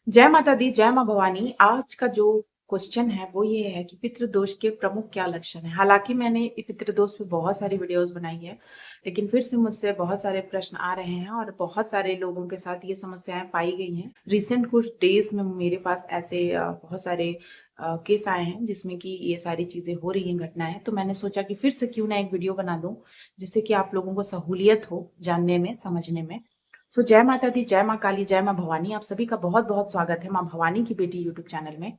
जय माता दी, जय माँ भवानी। आज का जो क्वेश्चन है वो ये है कि पितृदोष के प्रमुख क्या लक्षण है। हालांकि मैंने पितृदोष पे बहुत सारी वीडियोस बनाई है, लेकिन फिर से मुझसे बहुत सारे प्रश्न आ रहे हैं और बहुत सारे लोगों के साथ ये समस्याएं पाई गई हैं। रिसेंट कुछ डेज में मेरे पास ऐसे बहुत सारे केस आए हैं जिसमें कि ये सारी चीजें हो रही हैं, घटनाएं। तो मैंने सोचा कि फिर से क्यों ना एक वीडियो बना दूं, जिससे कि आप लोगों को सहूलियत हो जानने में, समझने में। जय माता दी, जय माँ काली, जय माँ भवानी। आप सभी का बहुत बहुत स्वागत है माँ भवानी की बेटी यूट्यूब चैनल में।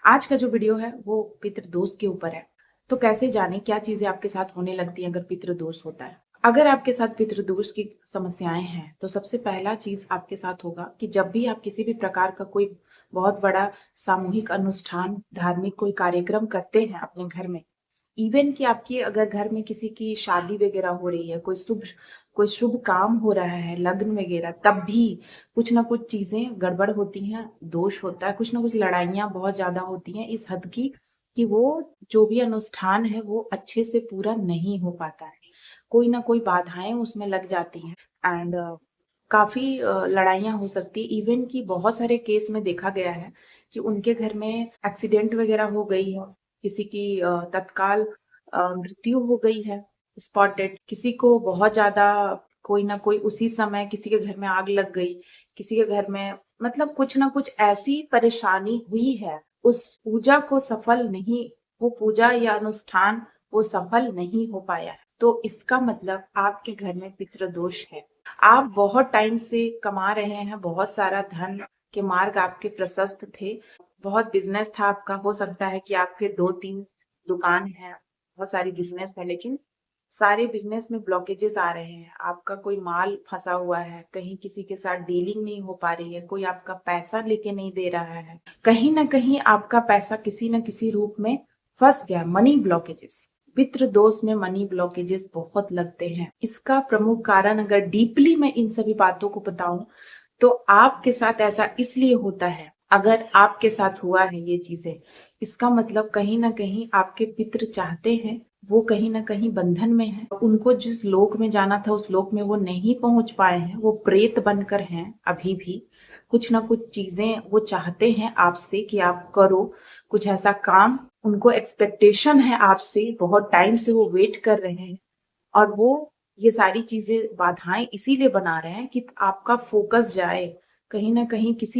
आज का जो वीडियो है वो पितृदोष के ऊपर है। तो कैसे जाने क्या चीजें आपके साथ होने लगती हैं अगर पितृदोष होता है। अगर आपके साथ पितृदोष की समस्याएं हैं तो सबसे पहला चीज आपके साथ होगा कि जब भी आप किसी भी प्रकार का कोई बहुत बड़ा सामूहिक अनुष्ठान, धार्मिक कोई कार्यक्रम करते हैं अपने घर में, इवन कि आपकी अगर घर में किसी की शादी वगैरह हो रही है, कोई शुभ काम हो रहा है, लग्न वगैरह, तब भी कुछ ना कुछ चीजें गड़बड़ होती हैं, दोष होता है, कुछ ना कुछ लड़ाइयां बहुत ज्यादा होती हैं इस हद की कि वो जो भी अनुष्ठान है वो अच्छे से पूरा नहीं हो पाता है। कोई ना कोई बाधाएं उसमें लग जाती हैं एंड काफी लड़ाइयां हो सकती है। इवन कि बहुत सारे केस में देखा गया है कि उनके घर में एक्सीडेंट वगैरह हो गई है, किसी की तत्काल मृत्यु हो गई है, स्पॉट डेड। किसी को बहुत ज्यादा, कोई ना कोई उसी समय किसी के घर में आग लग गई, किसी के घर में, मतलब कुछ ना कुछ ऐसी परेशानी हुई है, उस पूजा को सफल नहीं, वो पूजा या अनुष्ठान वो सफल नहीं हो पाया है। तो इसका मतलब आपके घर में पितृदोष है। आप बहुत टाइम से कमा रहे हैं, बहुत सारा धन के मार्ग आपके प्रशस्त थे, बहुत बिजनेस था आपका, हो सकता है कि आपके 2-3 दुकान है, बहुत सारी बिजनेस है, लेकिन सारे बिजनेस में ब्लॉकेजेस आ रहे हैं। आपका कोई माल फंसा हुआ है, कहीं किसी के साथ डीलिंग नहीं हो पा रही है, कोई आपका पैसा लेके नहीं दे रहा है, कहीं ना कहीं आपका पैसा किसी न किसी रूप में फंस गया। मनी ब्लॉकेजेस, पितृ दोष में मनी ब्लॉकेजेस बहुत लगते हैं। इसका प्रमुख कारण अगर डीपली मैं इन सभी बातों को बताऊं तो आपके साथ ऐसा इसलिए होता है। अगर आपके साथ हुआ है ये चीजें, इसका मतलब कहीं ना कहीं आपके पितृ चाहते हैं, वो कहीं ना कहीं बंधन में है, उनको जिस लोक में जाना था उस लोक में वो नहीं पहुंच पाए हैं, वो प्रेत बनकर हैं अभी भी। कुछ ना कुछ चीजें वो चाहते हैं आपसे कि आप करो कुछ ऐसा काम, उनको एक्सपेक्टेशन है आपसे, बहुत टाइम से वो वेट कर रहे हैं। और वो ये सारी चीजें, बाधाएं इसीलिए बना रहे हैं कि आपका फोकस जाए कहीं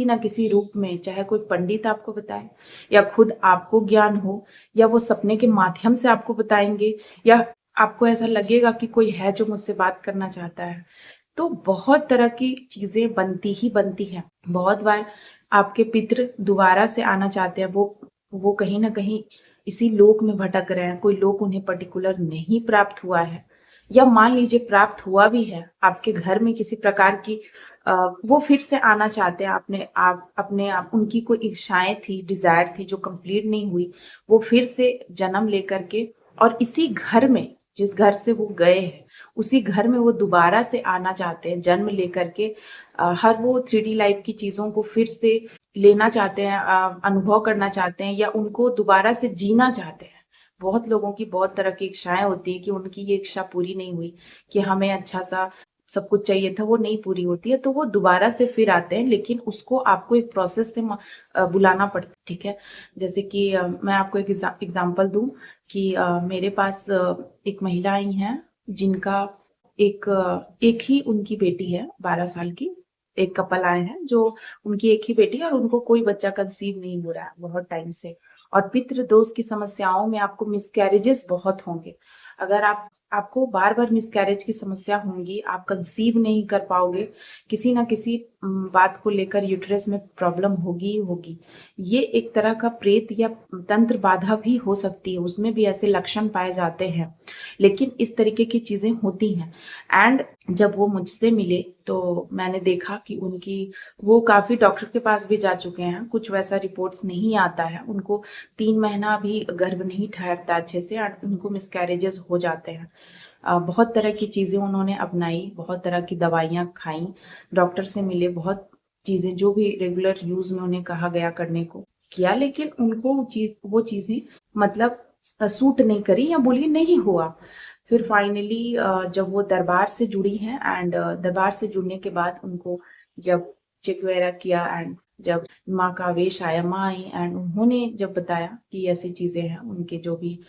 ना किसी रूप में, चाहे कोई पंडित आपको बताए या खुद आपको ज्ञान हो, या वो सपने के माध्यम से आपको बताएंगे, या आपको ऐसा लगेगा कि कोई है जो मुझसे बात करना चाहता है। तो बहुत तरह की चीजें बनती ही बनती हैं। बहुत बार आपके पितृ दोबारा से आना चाहते हैं, वो कहीं ना कहीं इसी लोक में भटक रहे हैं, कोई लोक उन्हें पर्टिकुलर नहीं प्राप्त हुआ है, या मान लीजिए प्राप्त हुआ भी है, आपके घर में किसी प्रकार की वो फिर से आना चाहते हैं। अपने आप उनकी कोई इच्छाएं थी, डिजायर थी जो कंप्लीट नहीं हुई, वो फिर से जन्म लेकर के, और इसी घर में, जिस घर से वो गए हैं उसी घर में वो दोबारा से आना चाहते हैं, जन्म लेकर के हर वो 3D लाइफ की चीजों को फिर से लेना चाहते हैं, अनुभव करना चाहते हैं, या उनको दोबारा से जीना चाहते हैं। बहुत लोगों की बहुत तरह की इच्छाएं होती है कि उनकी ये इच्छा पूरी नहीं हुई, कि हमें अच्छा सा सब कुछ चाहिए था, वो नहीं पूरी होती है, तो वो दोबारा से फिर आते हैं, लेकिन उसको आपको एक प्रोसेस से बुलाना पड़ता है। ठीक है, जैसे कि मैं आपको एक एग्जांपल दूं कि मेरे पास एक महिला आई हैं जिनका एक ही उनकी बेटी है, 12 साल की। एक कपल आए हैं जो, उनकी एक ही बेटी है और उनको कोई बच्चा कंसीव नहीं हो रहा है बहुत टाइम से। और पितृ दोष की समस्याओं में आपको मिसकैरेजेस बहुत होंगे। अगर आपको बार बार मिसकैरेज की समस्या होंगी, आप कंसीव नहीं कर पाओगे, किसी ना किसी बात को लेकर यूट्रस में प्रॉब्लम होगी ही होगी। ये एक तरह का प्रेत या तंत्र बाधा भी हो सकती है, उसमें भी ऐसे लक्षण पाए जाते हैं। लेकिन इस तरीके की चीजें होती हैं। एंड जब वो मुझसे मिले तो मैंने देखा कि वो काफी डॉक्टर के पास भी जा चुके हैं, कुछ वैसा रिपोर्ट्स नहीं आता है उनको। 3 महीना भी गर्भ नहीं ठहरता अच्छे से, और उनको मिसकैरेजेस हो जाते हैं। बहुत तरह की चीजें उन्होंने अपनाई, बहुत तरह की दवाइयां खाई, डॉक्टर से मिले, बहुत चीजें जो भी रेगुलर यूज में उन्हें कहा गया करने को किया, लेकिन उनको वो चीजें मतलब सूट नहीं करी, या बोलिए नहीं हुआ। फिर फाइनली जब वो दरबार से जुड़ी हैं, एंड दरबार से जुड़ने के बाद उनको जब चेक वगैरह किया, एंड जब माँ का आवेश आया, माँ आई एंड उन्होंने जब बताया कि ऐसी चीजें हैं, उनके जो भी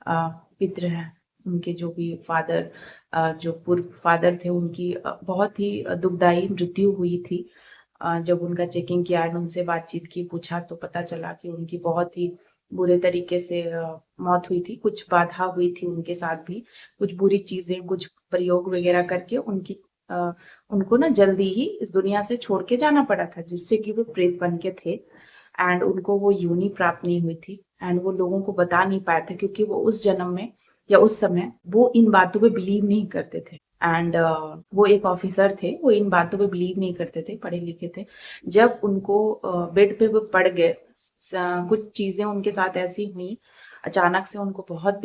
पितृ हैं, उनके जो भी फादर, जो पूर्व फादर थे, उनकी बहुत ही दुखदाई मृत्यु हुई थी। जब उनका चेकिंग किया एंड उनसे बातचीत की, पूछा, तो पता चला कि उनकी बहुत ही बुरे तरीके से मौत हुई थी। कुछ बाधा हुई थी उनके साथ भी, कुछ बुरी चीजें, कुछ प्रयोग वगैरह करके उनको ना जल्दी ही इस दुनिया से छोड़ के जाना पड़ा था, जिससे कि वो प्रेत बन के थे एंड उनको वो योनि प्राप्त नहीं हुई थी एंड वो लोगों को बता नहीं पाए थे, क्योंकि वो उस जन्म में या उस समय वो इन बातों पे बिलीव नहीं करते थे एंड वो एक ऑफिसर थे, वो इन बातों पे बिलीव नहीं करते थे, पढ़े लिखे थे। जब उनको बेड पे वो पड़ गए, कुछ चीजें उनके साथ ऐसी हुई, अचानक से उनको बहुत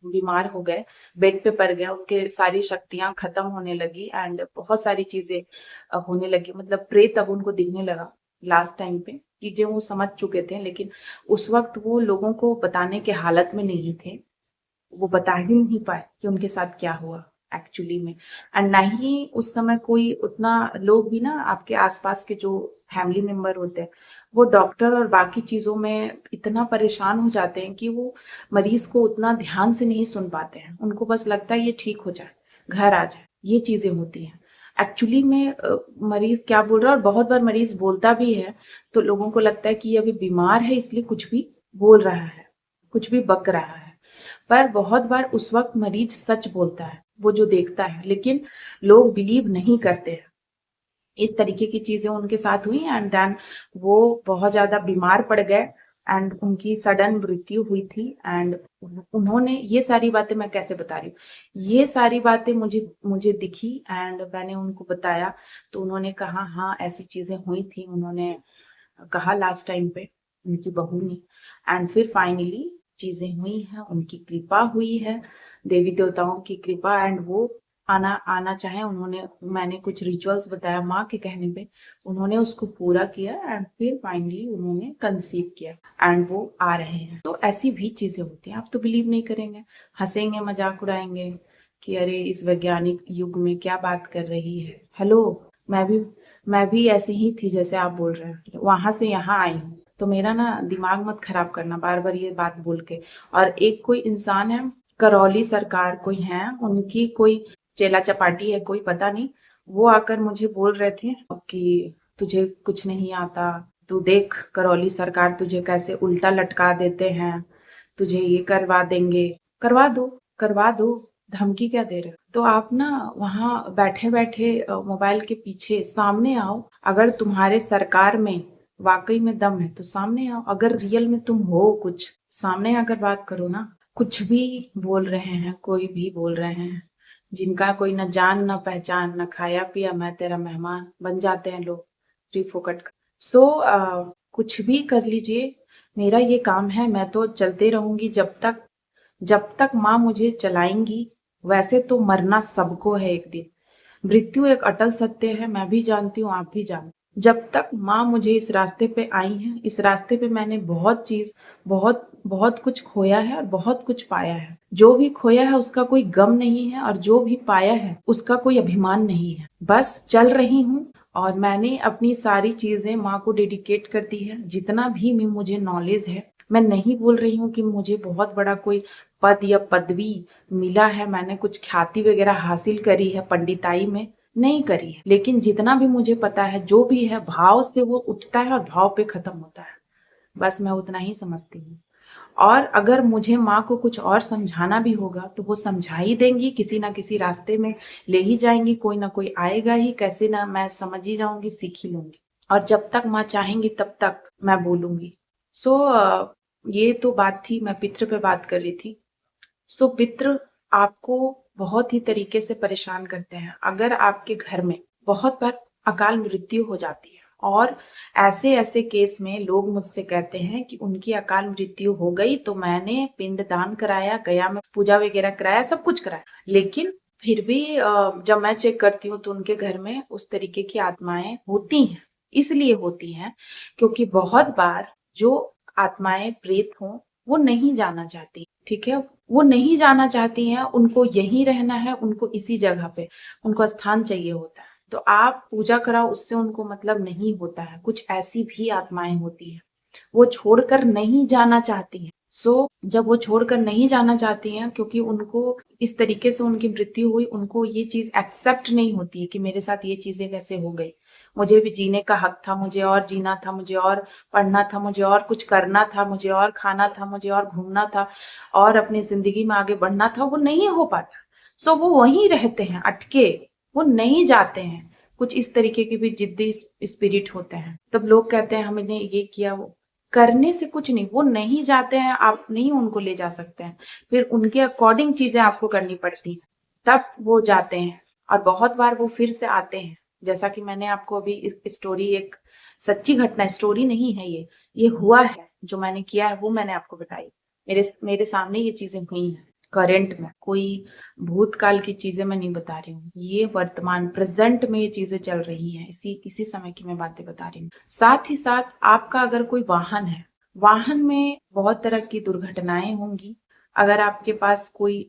बीमार हो गए, बेड पे पड़ गए, उनके सारी शक्तियां खत्म होने लगी एंड बहुत सारी चीजें होने लगी, मतलब प्रेत अब उनको दिखने लगा। लास्ट टाइम पे चीजें वो समझ चुके थे, लेकिन उस वक्त वो लोगों को बताने के हालत में नहीं थे, वो बता ही नहीं पाए कि उनके साथ क्या हुआ एक्चुअली में। एंड ना ही उस समय कोई उतना, लोग भी ना आपके आसपास के जो फैमिली मेंबर होते हैं, वो डॉक्टर और बाकी चीजों में इतना परेशान हो जाते हैं कि वो मरीज को उतना ध्यान से नहीं सुन पाते हैं। उनको बस लगता है ये ठीक हो जाए, घर आ जाए, ये चीजें होती हैं। एक्चुअली में मरीज क्या बोल रहा है, और बहुत बार मरीज बोलता भी है तो लोगों को लगता है कि ये अभी बीमार है इसलिए कुछ भी बोल रहा है, कुछ भी बक रहा है। पर बहुत बार उस वक्त मरीज सच बोलता है, वो जो देखता है, लेकिन लोग बिलीव नहीं करते हैं। इस तरीके की चीजें उनके साथ हुई एंड देन वो बहुत ज्यादा बीमार पड़ गए एंड उनकी सडन मृत्यु हुई थी। एंड उन्होंने, ये सारी बातें मैं कैसे बता रही हूँ, ये सारी बातें मुझे मुझे दिखी एंड मैंने उनको बताया, तो उन्होंने कहा हाँ ऐसी चीजें हुई थी, उन्होंने कहा लास्ट टाइम पे उनकी बहू ने। एंड फिर फाइनली चीजें हुई हैं, उनकी कृपा हुई है, देवी देवताओं की कृपा, एंड वो आना आना चाहे उन्होंने, मैंने कुछ रिचुअल्स बताया माँ के कहने पे, उन्होंने उसको पूरा किया एंड फिर फाइनली उन्होंने कंसीव किया एंड वो आ रहे हैं। तो ऐसी भी चीजें होती हैं, आप तो बिलीव नहीं करेंगे, हंसेंगे, मजाक उड़ाएंगे कि अरे इस वैज्ञानिक युग में क्या बात कर रही है। हेलो, मैं भी ऐसी ही थी जैसे आप बोल रहे हैं, वहां से यहाँ आई हूँ, तो मेरा ना दिमाग मत खराब करना बार बार ये बात बोल के। और एक कोई इंसान है, करौली सरकार कोई है, उनकी कोई चेला चपाटी है कोई, पता नहीं, वो आकर मुझे बोल रहे थे कि तुझे कुछ नहीं आता, तू देख करौली सरकार तुझे कैसे उल्टा लटका देते हैं, तुझे ये करवा देंगे। करवा दो, करवा दो, धमकी क्या दे रहे हो? तो आप ना वहां बैठे बैठे मोबाइल के पीछे सामने आओ, अगर तुम्हारे सरकार में वाकई में दम है तो सामने आओ, अगर रियल में तुम हो कुछ, सामने आकर बात करो ना। कुछ भी बोल रहे हैं, कोई भी बोल रहे हैं, जिनका कोई न जान न पहचान, न खाया पिया, मैं तेरा मेहमान बन जाते हैं लोग फ्री फोकट का। सो कुछ भी कर लीजिए, मेरा ये काम है, मैं तो चलते रहूंगी जब तक माँ मुझे चलाएंगी। वैसे तो मरना सबको है एक दिन, मृत्यु एक अटल सत्य है, मैं भी जानती हूँ, आप भी जानते। जब तक माँ मुझे इस रास्ते पे आई है, इस रास्ते पे मैंने बहुत चीज, बहुत बहुत कुछ खोया है और बहुत कुछ पाया है। जो भी खोया है उसका कोई गम नहीं है, और जो भी पाया है उसका कोई अभिमान नहीं है। बस चल रही हूँ और मैंने अपनी सारी चीजें माँ को डेडिकेट कर दी है, जितना भी मुझे नॉलेज है। मैं नहीं बोल रही हूँ कि मुझे बहुत बड़ा कोई पद या पदवी मिला है, मैंने कुछ ख्याति वगैरह हासिल करी है पंडिताई में, नहीं करी है, लेकिन जितना भी मुझे पता है, जो भी है भाव से वो उठता है और भाव पे खत्म होता है। बस मैं उतना ही समझती हूँ। और अगर मुझे माँ को कुछ और समझाना भी होगा तो वो समझा ही देंगी, किसी ना किसी रास्ते में ले ही जाएंगी, कोई ना कोई आएगा ही, कैसे ना मैं समझ ही जाऊंगी, सीख ही लूंगी। और जब तक माँ चाहेंगी तब तक मैं बोलूंगी। सो ये तो बात थी, मैं पितृ पे बात कर रही थी। सो पितृ आपको बहुत ही तरीके से परेशान करते हैं। अगर आपके घर में बहुत बार अकाल मृत्यु हो जाती है, और ऐसे ऐसे केस में लोग मुझसे कहते हैं कि उनकी अकाल मृत्यु हो गई तो मैंने पिंड दान कराया, गया में पूजा वगैरह कराया, सब कुछ कराया, लेकिन फिर भी जब मैं चेक करती हूँ तो उनके घर में उस तरीके की आत्माएं होती हैं। इसलिए होती हैं क्योंकि बहुत बार जो आत्माएं प्रेत हों, वो नहीं जाना चाहती, ठीक है, वो नहीं जाना चाहती हैं, उनको यहीं रहना है, उनको इसी जगह पे उनको स्थान चाहिए होता है। तो आप पूजा कराओ, उससे उनको मतलब नहीं होता है। कुछ ऐसी भी आत्माएं होती हैं, वो छोड़कर नहीं जाना चाहती हैं। जब वो छोड़कर नहीं जाना चाहती हैं, क्योंकि उनको इस तरीके से उनकी मृत्यु हुई, उनको ये चीज एक्सेप्ट नहीं होती है कि मेरे साथ ये चीजें कैसे हो गई। मुझे भी जीने का हक था, मुझे और जीना था, मुझे और पढ़ना था, मुझे और कुछ करना था, मुझे और खाना था, मुझे और घूमना था, और अपनी जिंदगी में आगे बढ़ना था। वो नहीं हो पाता। वो वहीं रहते हैं अटके, वो नहीं जाते हैं। कुछ इस तरीके के भी जिद्दी स्पिरिट होते हैं। तब लोग कहते हैं हमने ये किया, वो करने से कुछ नहीं, वो नहीं जाते हैं, आप नहीं उनको ले जा सकते हैं। फिर उनके अकॉर्डिंग चीजें आपको करनी पड़ती हैं, तब वो जाते हैं। और बहुत बार वो फिर से आते हैं। जैसा कि मैंने आपको अभी इस स्टोरी, एक सच्ची घटना, स्टोरी नहीं है ये हुआ है, जो मैंने किया है वो मैंने आपको बताई। मेरे मेरे सामने ये चीजें हुई हैं। करंट में कोई भूतकाल की चीजें मैं नहीं बता रही हूँ, ये वर्तमान प्रेजेंट में ये चीजें चल रही हैं। इसी समय की मैं बातें बता रही हूँ। साथ ही साथ आपका अगर कोई वाहन है, वाहन में बहुत तरह की दुर्घटनाएं होंगी। अगर आपके पास कोई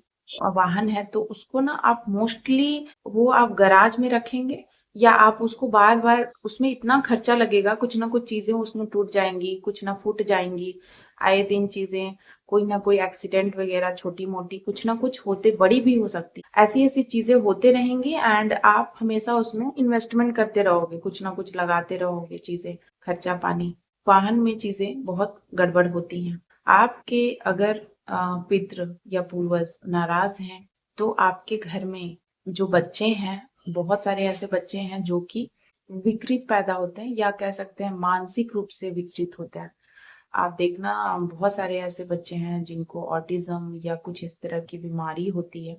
वाहन है तो उसको ना आप मोस्टली वो आप गराज में रखेंगे, या आप उसको बार बार, उसमें इतना खर्चा लगेगा, कुछ ना कुछ चीजें उसमें टूट जाएंगी, कुछ ना फूट जाएंगी। आए दिन चीजें, कोई ना कोई एक्सीडेंट वगैरह छोटी मोटी कुछ ना कुछ होते, बड़ी भी हो सकती, ऐसी ऐसी चीजें होते रहेंगी। एंड आप हमेशा उसमें इन्वेस्टमेंट करते रहोगे, कुछ ना कुछ लगाते रहोगे चीजें, खर्चा पानी। वाहन में चीजें बहुत गड़बड़ होती हैं। आपके अगर पितृ या पूर्वज नाराज हैं, तो आपके घर में जो बच्चे हैं, बहुत सारे ऐसे बच्चे हैं जो कि विकृत पैदा होते हैं, या कह सकते हैं मानसिक रूप से विकृत होते हैं। आप देखना, बहुत सारे ऐसे बच्चे हैं जिनको ऑटिज्म या कुछ इस तरह की बीमारी होती है।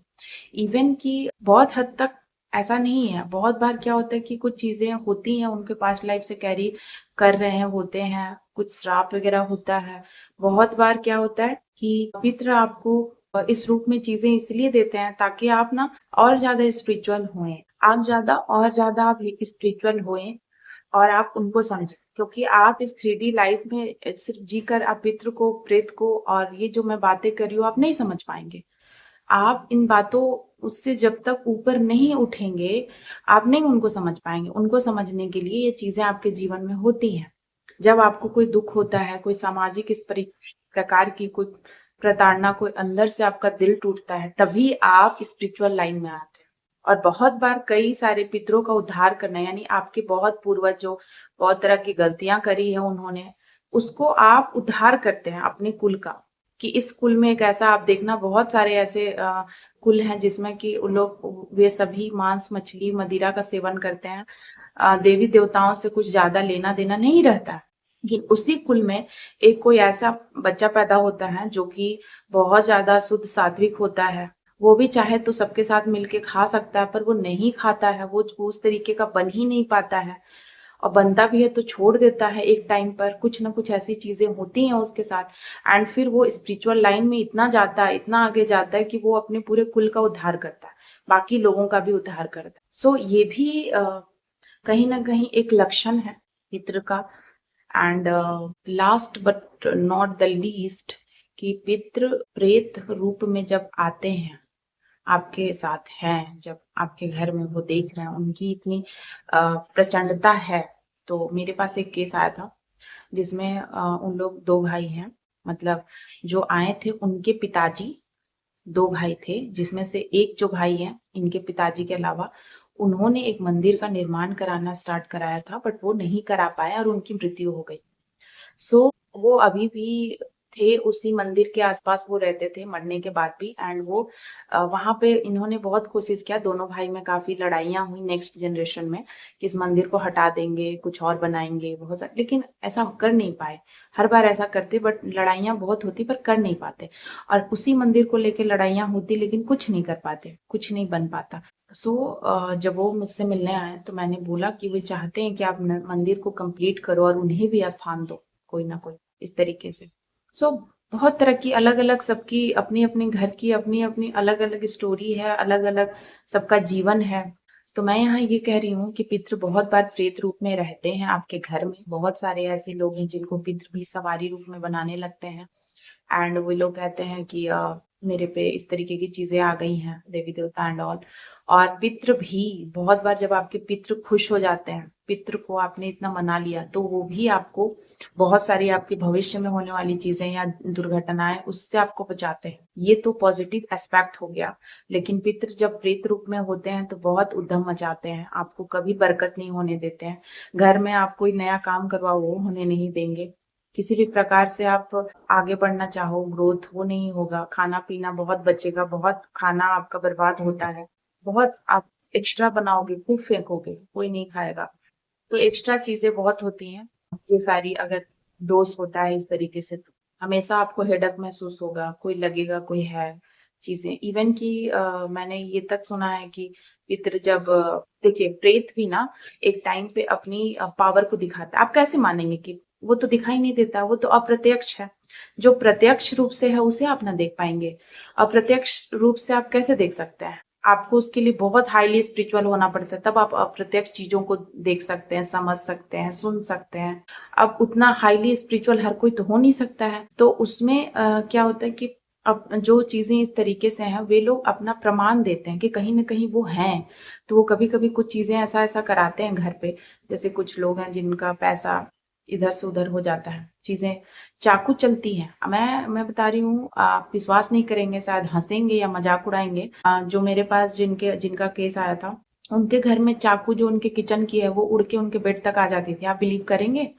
इवन कि बहुत हद तक ऐसा नहीं है, बहुत बार क्या होता है कि कुछ चीजें होती हैं उनके पास्ट लाइफ से कैरी कर रहे हैं, होते हैं, कुछ श्राप वगैरह होता है। बहुत बार क्या होता है कि पितृ आपको इस रूप में चीजें इसलिए देते हैं ताकि आप ना और ज्यादा स्पिरिचुअल हुए, आप स्पिरिचुअल हुए, और आप उनको समझें। क्योंकि आप इस 3D लाइफ में सिर्फ जीकर आप पितृ को, प्रेत को, और ये जो मैं बातें कर रही हूँ, आप नहीं समझ पाएंगे। आप इन बातों उससे जब तक ऊपर नहीं उठेंगे, आप नहीं उनको समझ पाएंगे। उनको समझने के लिए ये चीजें आपके जीवन में होती हैं। जब आपको कोई दुख होता है, कोई सामाजिक इस प्रकार की कोई प्रताड़ना, कोई अंदर से आपका दिल टूटता है, तभी आप स्पिरिचुअल लाइन में आते हैं। और बहुत बार कई सारे पितरों का उद्धार करना, यानी आपके बहुत पूर्वज जो बहुत तरह की गलतियां करी है उन्होंने, उसको आप उद्धार करते हैं अपने कुल का। कि इस कुल में एक ऐसा, आप देखना बहुत सारे ऐसे कुल हैं जिसमें कि उन लोग, वे सभी मांस मछली मदिरा का सेवन करते हैं। देवी देवताओं से कुछ ज्यादा लेना देना नहीं रहता है। लेकिन उसी कुल में एक कोई ऐसा बच्चा पैदा होता है जो कि बहुत ज्यादा शुद्ध सात्विक होता है। वो भी चाहे तो सबके साथ मिलके खा सकता है, पर वो नहीं खाता है, वो उस तरीके का बन ही नहीं पाता है। और बनता भी है तो छोड़ देता है एक टाइम पर, कुछ ना कुछ ऐसी चीजें होती हैं उसके साथ। एंड फिर वो स्पिरिचुअल लाइन में इतना जाता है, इतना आगे जाता है कि वो अपने पूरे कुल का उद्धार करता है, बाकी लोगों का भी उद्धार करता है। ये भी कहीं ना कहीं एक लक्षण है पितृ का। And last but not the least, कि पितृ प्रेत रूप में जब आते हैं, आपके साथ हैं, जब आपके घर में वो देख रहे हैं, उनकी इतनी प्रचंडता है। तो मेरे पास एक केस आया था जिसमें उन लोग दो भाई हैं, मतलब जो आए थे उनके पिताजी, दो भाई थे, जिसमें से एक जो भाई है इनके पिताजी के अलावा, उन्होंने एक मंदिर का निर्माण कराना स्टार्ट कराया था, बट वो नहीं करा पाए और उनकी मृत्यु हो गई। सो वो अभी भी थे उसी मंदिर के आसपास, वो रहते थे मरने के बाद भी। एंड वो वहां पे इन्होंने बहुत कोशिश किया, दोनों भाई में काफी लड़ाइयां हुई नेक्स्ट जनरेशन में, कि इस मंदिर को हटा देंगे, कुछ और बनाएंगे, बहुत सारे, लेकिन ऐसा कर नहीं पाए। हर बार ऐसा करते बट लड़ाइयां बहुत होती, पर कर नहीं पाते। और उसी मंदिर को लेकर लड़ाइयां होती, लेकिन कुछ नहीं कर पाते, कुछ नहीं बन पाता। जब वो मुझसे मिलने आए तो मैंने बोला कि वे चाहते हैं कि आप मंदिर को कंप्लीट करो और उन्हें भी स्थान दो, कोई ना कोई इस तरीके से। बहुत तरह की अलग अलग, सबकी अपनी अपनी घर की अपनी अपनी अलग अलग स्टोरी है, अलग अलग सबका जीवन है। तो मैं यहाँ ये कह रही हूँ कि पितृ बहुत बार प्रेत रूप में रहते हैं आपके घर में। बहुत सारे ऐसे लोग हैं जिनको पितृ भी सवारी रूप में बनाने लगते हैं। एंड वो लोग कहते हैं कि मेरे पे इस तरीके की चीजें आ गई हैं, देवी देवता एंड ऑल। और पितृ भी बहुत बार, जब आपके पितृ खुश हो जाते हैं, पितृ को आपने इतना मना लिया, तो वो भी आपको बहुत सारी आपके भविष्य में होने वाली चीजें या दुर्घटनाएं, उससे आपको बचाते हैं। ये तो पॉजिटिव एस्पेक्ट हो गया। लेकिन पितृ जब प्रेत रूप में होते हैं तो बहुत उद्यम मचाते हैं, आपको कभी बरकत नहीं होने देते हैं। घर में आप कोई नया काम करवाओ, वो होने नहीं देंगे। किसी भी प्रकार से आप आगे बढ़ना चाहो, ग्रोथ, वो नहीं होगा। खाना पीना बहुत बचेगा, बहुत खाना आपका बर्बाद होता है। बहुत आप एक्स्ट्रा बनाओगे, खूब फेंकोगे, कोई नहीं खाएगा। तो एक्स्ट्रा चीजें बहुत होती हैं। ये सारी अगर दोष होता है इस तरीके से, तो हमेशा आपको हेडक महसूस होगा, कोई लगेगा कोई है चीजें। इवन कि मैंने ये तक सुना है कि पितृ जब देखिए, प्रेत भी ना एक टाइम पे अपनी पावर को दिखाता है। आप कैसे मानेंगे कि वो तो दिखाई नहीं देता, वो तो अप्रत्यक्ष है। जो प्रत्यक्ष रूप से है उसे आप ना देख पाएंगे, अप्रत्यक्ष रूप से आप कैसे देख सकते हैं? आपको उसके लिए बहुत हाईली स्पिरिचुअल होना पड़ता है, तब आप अप्रत्यक्ष चीजों को देख सकते हैं, समझ सकते हैं, सुन सकते हैं। अब उतना हाईली स्पिरिचुअल हर कोई तो हो नहीं सकता है। तो उसमें क्या होता है कि अब जो चीजें इस तरीके से हैं, वे लोग अपना प्रमाण देते हैं कि कहीं ना कहीं वो हैं। तो वो कभी कभी कुछ चीजें ऐसा ऐसा कराते हैं घर पे। जैसे कुछ लोग हैं जिनका पैसा इधर से उधर हो जाता है, चीजें चाकू चलती हैं। मैं बता रही हूँ, आप विश्वास नहीं करेंगे, शायद हंसेंगे या मजाक उड़ाएंगे। जो मेरे पास जिनका केस आया था, उनके घर में चाकू जो उनके किचन की है वो उड़ के उनके बेड तक आ जाती थी। आप बिलीव करेंगे?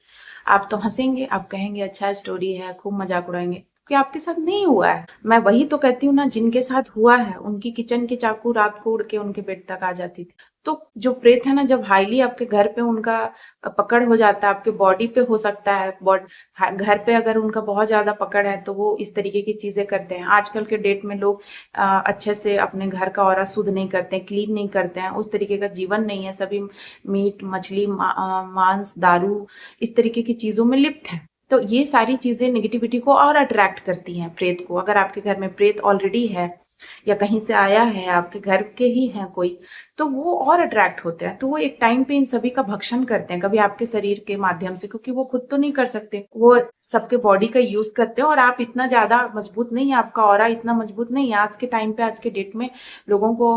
आप तो हंसेंगे, आप कहेंगे अच्छा स्टोरी है, खूब मजाक उड़ाएंगे, कि आपके साथ नहीं हुआ है। मैं वही तो कहती हूँ ना, जिनके साथ हुआ है उनकी किचन की चाकू रात को उड़ के उनके बेड तक आ जाती थी। तो जो प्रेत है ना, जब हाईली आपके घर पे उनका पकड़ हो जाता है, आपके बॉडी पे हो सकता है, घर पे अगर उनका बहुत ज्यादा पकड़ है, तो वो इस तरीके की चीजें करते हैं। आजकल के डेट में लोग अच्छे से अपने घर का ऑरा शुद्ध नहीं करते हैं, क्लीन नहीं करते हैं, उस तरीके का जीवन नहीं है। सभी मीट मछली मांस दारू इस तरीके की चीजों में लिप्त है। तो ये सारी चीजें नेगेटिविटी को और अट्रैक्ट करती हैं प्रेत को। अगर आपके घर में प्रेत ऑलरेडी है या कहीं से आया है, आपके घर के ही हैं कोई, तो वो और अट्रैक्ट होते हैं। तो वो एक टाइम पे इन सभी का भक्षण करते हैं, कभी आपके शरीर के माध्यम से, क्योंकि वो खुद तो नहीं कर सकते, वो सबके बॉडी का यूज करते हैं। और आप इतना ज्यादा मजबूत नहीं है, आपका ऑरा इतना मजबूत नहीं है। आज के टाइम पे, आज के डेट में लोगों को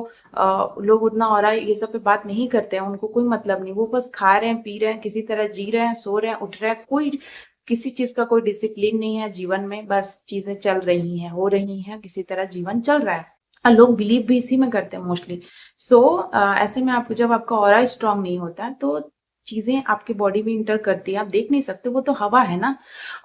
लोग उतना ऑरा ये सब पे बात नहीं करते हैं, उनको कोई मतलब नहीं। वो बस खा रहे हैं, पी रहे हैं, किसी तरह जी रहे हैं, सो रहे हैं, उठ रहे हैं, कोई किसी चीज का कोई डिसिप्लिन नहीं है जीवन में। बस चीजें चल रही हैं, हो रही हैं, किसी तरह जीवन चल रहा है। और लोग बिलीव भी इसी में करते हैं मोस्टली। सो ऐसे में आपको, जब आपका ऑरा स्ट्रांग नहीं होता है, तो चीजें आपके बॉडी में इंटर करती है, आप देख नहीं सकते, वो तो हवा है ना।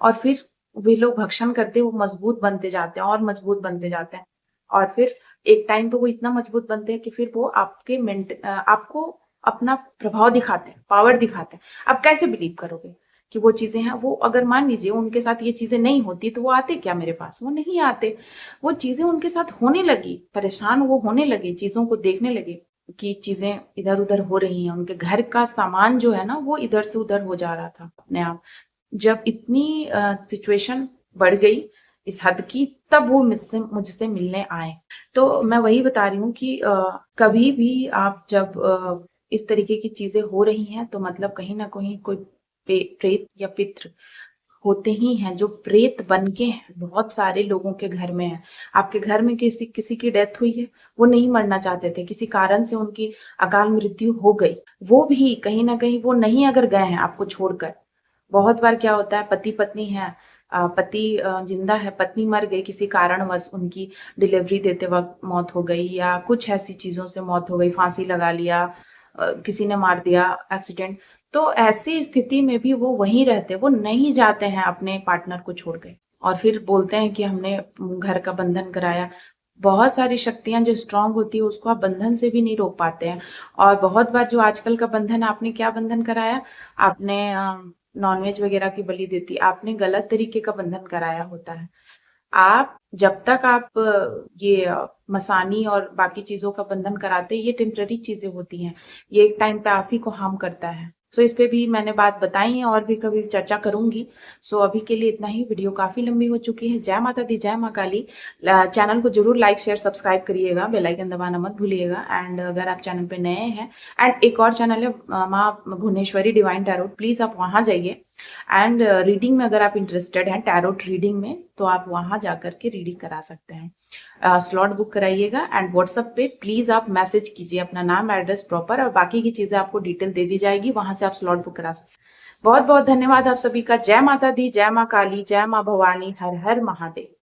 और फिर वे लोग भक्षण करते हैं, वो मजबूत बनते जाते हैं और मजबूत बनते जाते हैं। और फिर एक टाइम पे वो इतना मजबूत बनते हैं कि फिर वो आपको अपना प्रभाव दिखाते हैं, पावर दिखाते हैं। आप कैसे बिलीव करोगे कि वो चीजें हैं? वो अगर मान लीजिए उनके साथ ये चीजें नहीं होती, तो वो आते क्या मेरे पास? वो नहीं आते। वो चीजें उनके साथ होने लगी, परेशान वो होने लगे, चीजों को देखने लगे कि चीजें इधर उधर हो रही हैं। उनके घर का सामान जो है ना, वो इधर से उधर हो जा रहा था अपने आप। जब इतनी सिचुएशन बढ़ गई इस हद की, तब वो मुझसे मिलने आए। तो मैं वही बता रही हूँ कि कभी भी आप जब इस तरीके की चीजें हो रही हैं, तो मतलब कहीं ना कहीं कोई प्रेत या पितृ होते ही हैं, जो प्रेत बन के हैं। बहुत सारे लोगों के घर में है। आपके घर में किसी किसी की डेथ हुई है, वो नहीं मरना चाहते थे, किसी कारण से उनकी अकाल मृत्यु हो गई, वो भी कहीं ना कहीं वो नहीं अगर गए हैं आपको छोड़कर। बहुत बार क्या होता है, पति पत्नी है, पति जिंदा है, पत्नी मर गई, किसी कारणवश उनकी डिलीवरी देते वक्त मौत हो गई, या कुछ ऐसी चीजों से मौत हो गई, फांसी लगा लिया, किसी ने मार दिया, एक्सीडेंट। तो ऐसी स्थिति में भी वो वहीं रहते, वो नहीं जाते हैं अपने पार्टनर को छोड़ के। और फिर बोलते हैं कि हमने घर का बंधन कराया। बहुत सारी शक्तियां जो स्ट्रांग होती है, उसको आप बंधन से भी नहीं रोक पाते हैं। और बहुत बार जो आजकल का बंधन, आपने क्या बंधन कराया? आपने नॉनवेज वगैरह की बलि देती, आपने गलत तरीके का बंधन कराया होता है। आप जब तक आप ये मसानी और बाकी चीजों का बंधन कराते हैं, ये टेम्पररी चीजें होती हैं, ये एक टाइम पे आप ही को हार्म करता है। सो इस पे भी मैंने बात बताई है, और भी कभी चर्चा करूंगी। सो अभी के लिए इतना ही, वीडियो काफी लंबी हो चुकी है। जय माता दी, जय माँ काली। चैनल को जरूर लाइक शेयर सब्सक्राइब करिएगा, बेल आइकन दबाना मत भूलिएगा। एंड अगर आप चैनल पे नए हैं, एंड एक और चैनल है माँ भुवनेश्वरी डिवाइन टैरोट, प्लीज आप वहां जाइए। एंड रीडिंग में अगर आप इंटरेस्टेड हैं, टैरोट रीडिंग में, तो तो आप वहां जाकर के रीडिंग करा सकते हैं। स्लॉट बुक कराइएगा एंड व्हाट्सएप पे प्लीज आप मैसेज कीजिए अपना नाम, एड्रेस प्रॉपर, और बाकी की चीजें आपको डिटेल दे दी जाएगी, वहां से आप स्लॉट बुक करा सकते हैं। बहुत बहुत धन्यवाद आप सभी का। जय माता दी, जय माँ काली, जय माँ भवानी, हर हर महादेव।